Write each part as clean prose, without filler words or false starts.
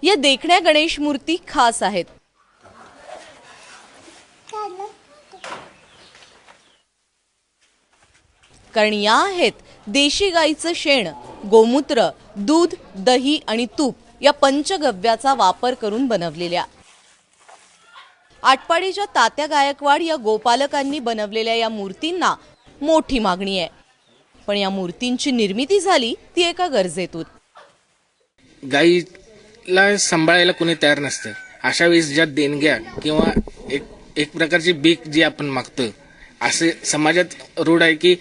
या देखण्या गणेश मूर्ती खास आहेत। कारण या आहेत देशी गाईचं शेण, गोमूत्र, दूध, दही आणि तूप या पंचगव्याचा वापर करून बनवलेल्या। आटपाडीच्या तात्या गायकवाड या गोपालकांनी बनवलेल्या या मूर्तींना मोठी मागणी आहे। पण या मूर्तींची निर्मिती झाली ती एका गरजेतून। गाईला सांभाळायला कोणी तयार नसतं। अशा वेळेस ज्या देणग्या किंवा एक प्रकारची भीक जी आपण मागतो, असे समाजात रूढ आहे की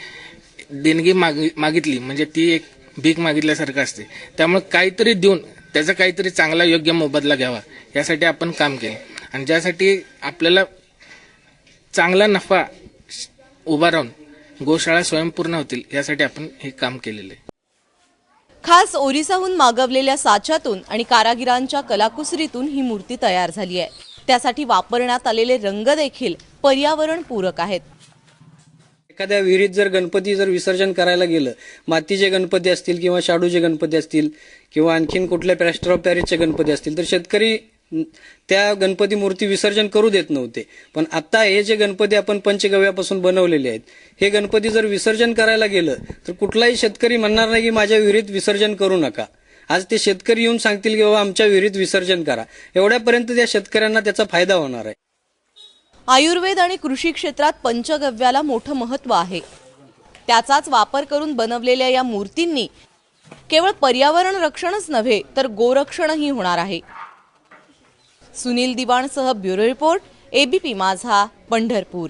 देणगी मागितली म्हणजे ती एक भीक मागितल्यासारखं असते। त्यामुळे काहीतरी देऊन त्याचा काहीतरी चांगला योग्य मोबदला घ्यावा यासाठी आपण काम केलं आणि ज्यासाठी आपल्याला चांगला नफा उभा राहून गोशाळा स्वयंपूर्ण होतील यासाठी आपण हे काम केलेलं आहे। खास ओरिसाहून मागवलेल्या साच्यातून आणि कारागिरांच्या कलाकुसरीतून ही मूर्ती तयार झाली आहे। त्यासाठी वापरण्यात आलेले रंग देखील पर्यावरण पूरक आहेत। एखाद्या विहिरीत जर गणपती विसर्जन करायला गेलं, मातीचे गणपती असतील किंवा शाडूचे गणपती असतील किंवा आणखीन कुठल्या प्लॅस्टर ऑफ पॅरिसचे गणपती असतील तर शेतकरी त्या गणपती मूर्ती विसर्जन करू देत नव्हते। पण आता हे जे गणपती आपण पंचगव्यापासून बनवलेले आहेत, हे गणपती जर विसर्जन करायला गेलं तर कुठलाही शेतकरी म्हणणार नाही की माझ्या विहिरीत विसर्जन करू नका। आज ते शेतकरी येऊन सांगतील की बाबा आमच्या विहिरीत विसर्जन करा। एवढ्यापर्यंत त्या शेतकऱ्यांना त्याचा फायदा होणार आहे। आयुर्वेद आणि कृषी क्षेत्रात पंचगव्याला मोठं महत्त्व आहे। त्याचाच वापर करून बनवलेल्या या मूर्तींनी केवळ पर्यावरण रक्षणच नव्हे तर गोरक्षणही होणार आहे। सुनील दिवाणसह ब्युरो रिपोर्ट, एबीपी माझा, पंढरपूर।